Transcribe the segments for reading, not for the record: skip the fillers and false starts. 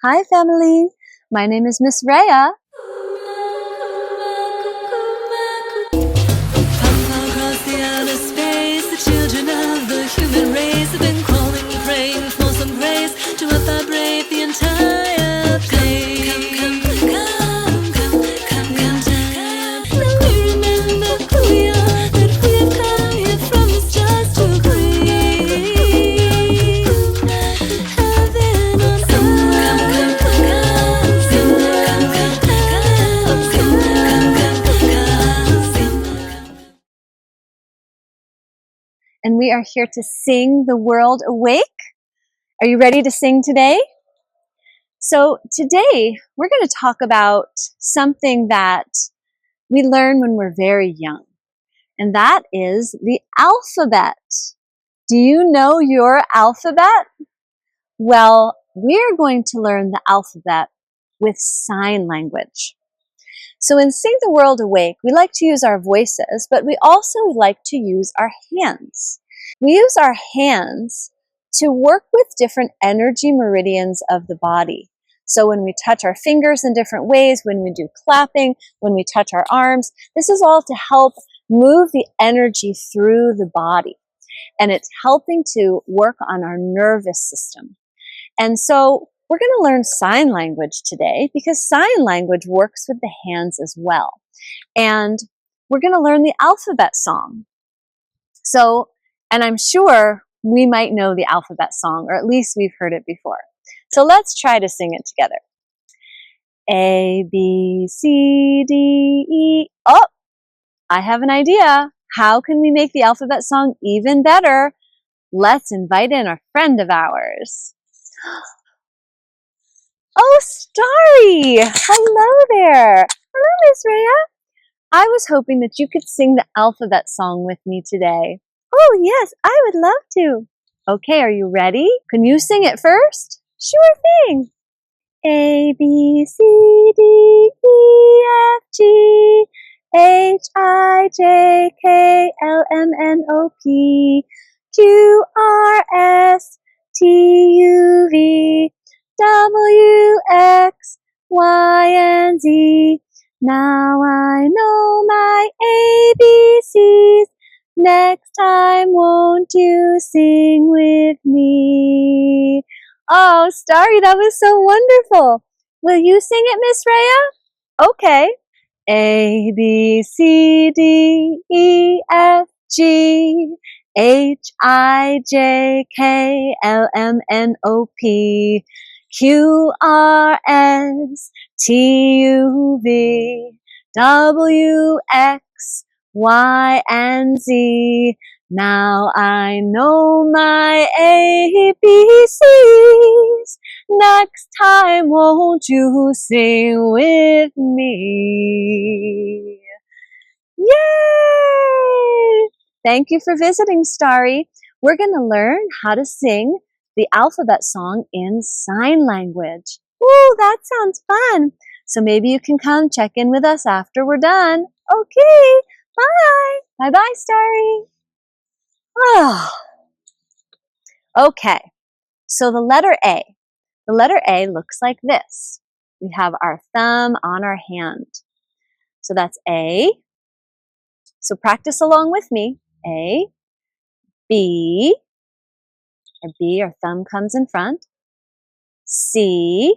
Hi family, my name is Miss Rhea. Across the outer space, the children of the human race have been calling, praying for some grace to vibrate the entire place. Come, now we remember who we are, that we have come here from this just to create heaven on earth. And we are here to sing the world awake. Are you ready to sing today? So today we're going to talk about something that we learn when we're very young, and that is the alphabet. Do you know your alphabet? Well, we're going to learn the alphabet with sign language. So in Sing the World Awake, we like to use our voices, but we also like to use our hands. We use our hands to work with different energy meridians of the body. So when we touch our fingers in different ways, when we do clapping, when we touch our arms, this is all to help move the energy through the body. And it's helping to work on our nervous system. And so we're going to learn sign language today because sign language works with the hands as well. And we're going to learn the alphabet song. So, and I'm sure we might know the alphabet song, or at least we've heard it before. So let's try to sing it together. A, B, C, D, E. Oh, I have an idea. How can we make the alphabet song even better? Let's invite in a friend of ours. Oh, Starry! Hello there! Hello, Miss Rhea. I was hoping that you could sing the alphabet song with me today. Oh, yes, I would love to. Okay, are you ready? Can you sing it first? Sure thing. A, B, C, D, E, F, G, H, I, J, K, L, M, N, O, P, Q, R, S, T, U, V, W, X, Y, and Z. Now I know my ABCs. Next time, won't you sing with me? Oh, Starry, that was so wonderful. Will you sing it, Miss Rhea? Okay. A, B, C, D, E, F, G, H, I, J, K, L, M, N, O, P, Q, R, S, T, U, V, W, X, Y, and Z. Now I know my ABCs. Next time, won't you sing with me? Yay! Thank you for visiting, Starry. We're going to learn how to sing the alphabet song in sign language. Ooh, that sounds fun. So maybe you can come check in with us after we're done. Okay, bye. Bye-bye, Starry. Oh. Okay, so the letter A. The letter A looks like this. We have our thumb on our hand. So that's A. So practice along with me. A, B, or B, our thumb comes in front. C,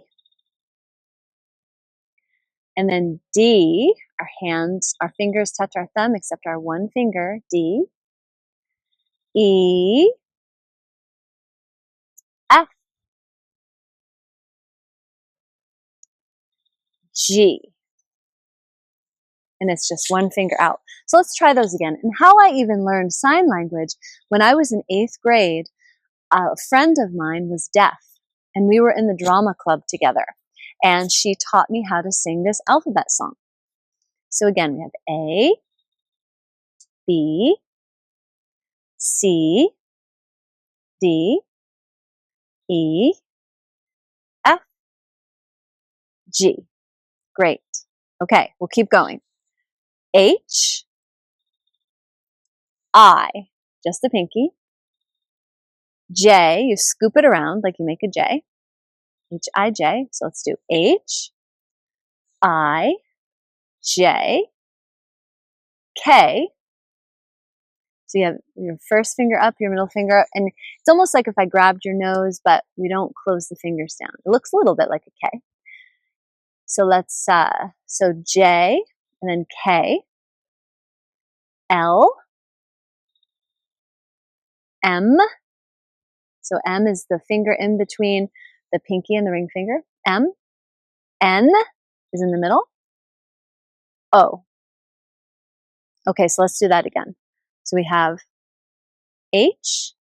and then D, our fingers touch our thumb except our one finger, D. E, F, G. And it's just one finger out. So let's try those again. And how I even learned sign language, when I was in 8th grade, a friend of mine was deaf, and we were in the drama club together. And she taught me how to sing this alphabet song. So again, we have A, B, C, D, E, F, G. Great. Okay, we'll keep going. H, I, just the pinky. J, you scoop it around like you make a J. H-I-J. So let's do H-I-J-K. So you have your first finger up, your middle finger up, and it's almost like if I grabbed your nose, but we don't close the fingers down. It looks a little bit like a K. So let's, so J, and then K, L, M. So M is the finger in between the pinky and the ring finger. M, N is in the middle. O. Okay, so let's do that again. So we have H,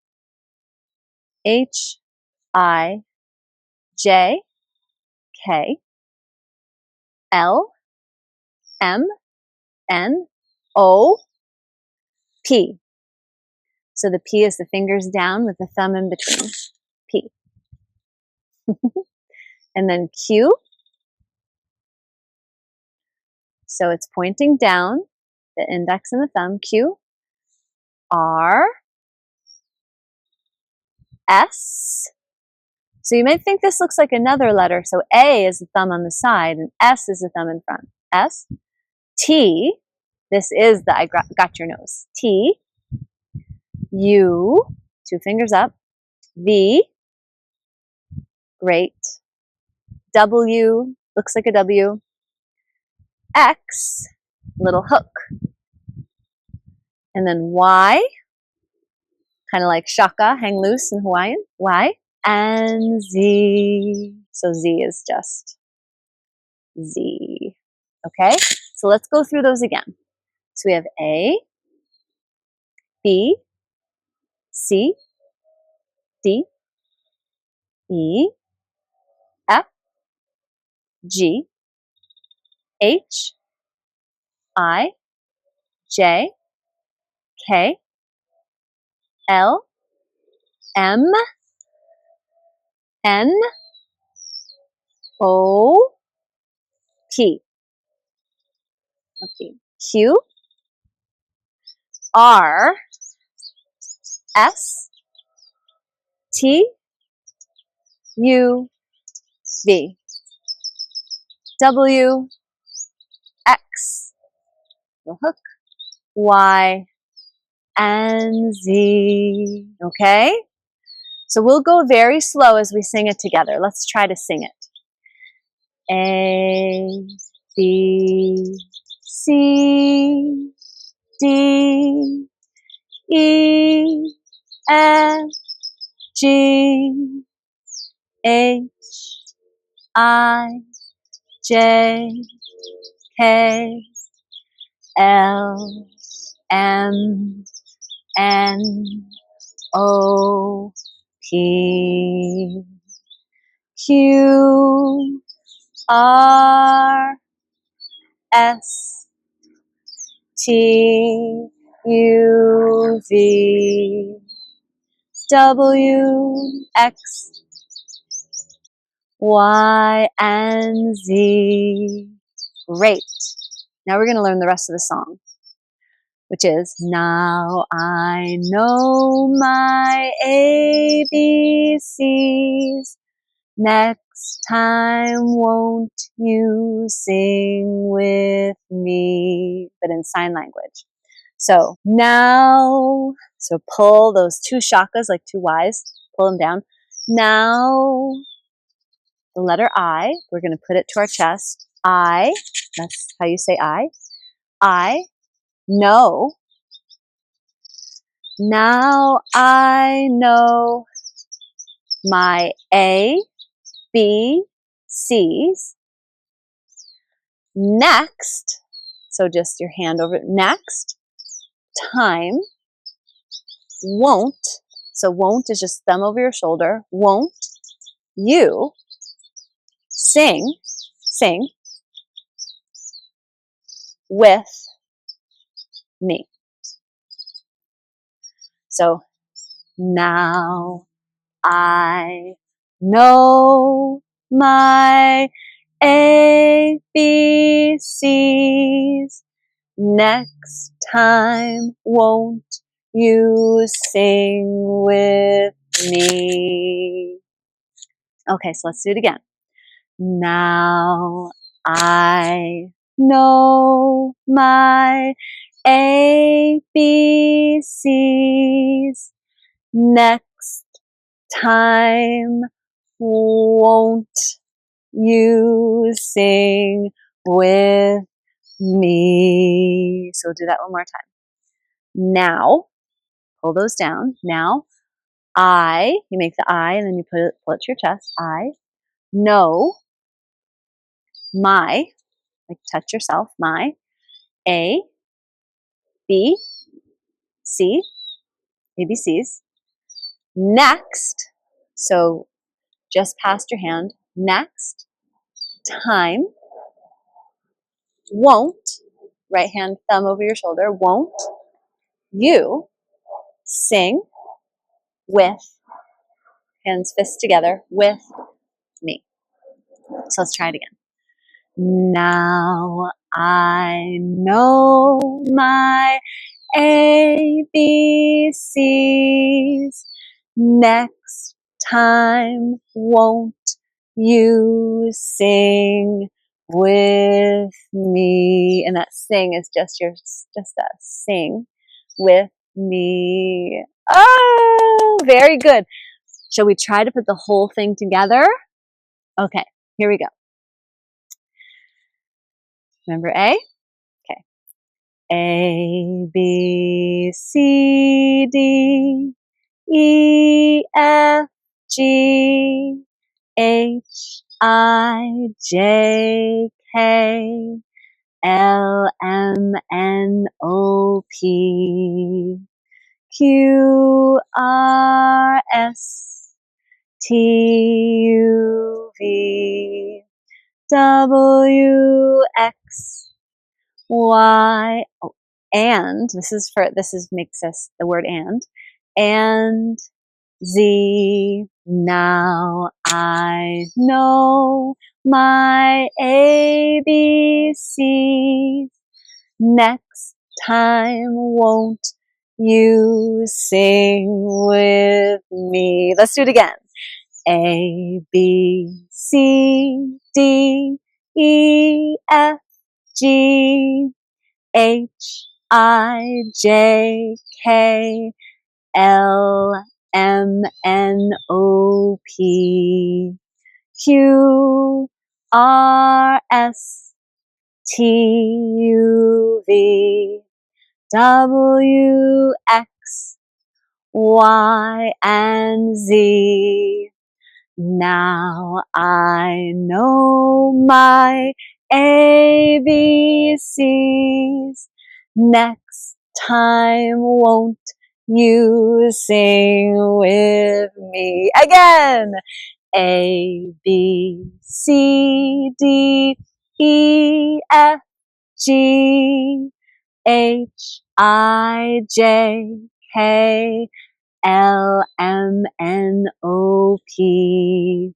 H, I, J, K, L, M, N, O, P. So the P is the fingers down with the thumb in between. P. And then Q. So it's pointing down, the index and the thumb. Q. R. S. So you might think this looks like another letter. So A is the thumb on the side and S is the thumb in front. S. T. This is the I got your nose. T. U. Two fingers up. V. Great. W. Looks like a W. X. Little hook. And then Y. Kind of like shaka, hang loose in Hawaiian. Y. And Z. So Z is just Z. Okay, so let's go through those again. So we have A, B, C, D, E, F, G, H, I, J, K, L, M, N, O, P. Okay. Q, R, S, T, U, V, W, X, the hook, Y, and Z. Okay? So we'll go very slow as we sing it together. Let's try to sing it. A, B, C, D, E, F, G, H, I, J, K, L, M, N, O, P, Q, R, S, T, U, V, W, X, Y, and Z. Great. Now we're going to learn the rest of the song, which is, now I know my ABCs. Next time, won't you sing with me? But in sign language. So now, so pull those two shakas like two Ys, pull them down. Now, the letter I, we're going to put it to our chest. I, that's how you say I know. Now I know my A, B, C's. Next, so just your hand over, next time, won't, so won't is just thumb over your shoulder, won't you sing with me. So now I know my ABCs. Next time, won't you sing with me? Okay, so let's do it again. Now I know my ABCs. Next time, won't you sing with me? So do that one more time. Now, pull those down. Now, you make the I and then you pull it to your chest. I know my, like touch yourself, my A, B, C, ABCs. Next, so just past your hand, next time, won't, right hand thumb over your shoulder, won't you sing with, hands fists together, with me. So let's try it again. Now I know my ABCs. Next time, won't you sing with me? And that sing is just a sing with me. Oh, very good. Shall we try to put the whole thing together? Okay, here we go. Remember A? Okay. A, B, C, D, E, F, G, H, I, J, K, L, M, N, O, P, Q, R, S, T, U, V, W, X, Y, oh, and this makes us the word and Z. Now I know my ABCs. Next time, won't you sing with me? Let's do it again. A, B, C, D, E, F, G, H, I, J, K, L, M, N, O, P, Q, R, S, T, U, V, W, X, Y, and Z. Now I know my ABCs. Next time, won't you sing with me? Again. A, B, C, D, E, F, G, H, I, J, K, L, M, N, O, P,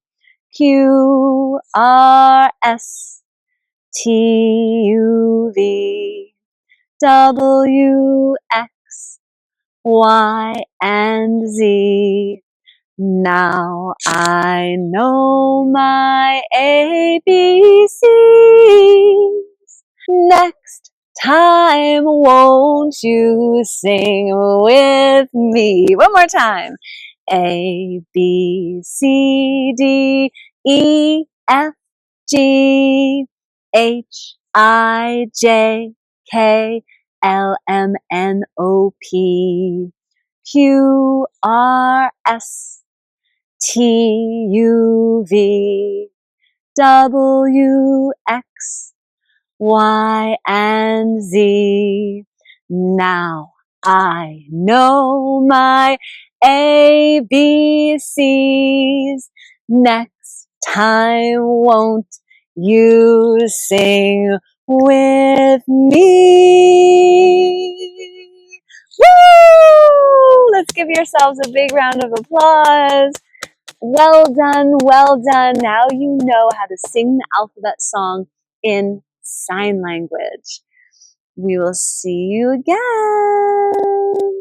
Q, R, S, T, U, V, W, X, Y, and Z. Now I know my ABCs. Next time, won't you sing with me? One more time. A, B, C, D, E, F, G, H, I, J, K, L, M, N, O, P, Q, R, S, T, U, V, W, X, Y, and Z. Now I know my ABCs. Next time, won't you sing with me? Woo! Let's give yourselves a big round of applause. Well done, well done. Now you know how to sing the alphabet song in sign language. We will see you again.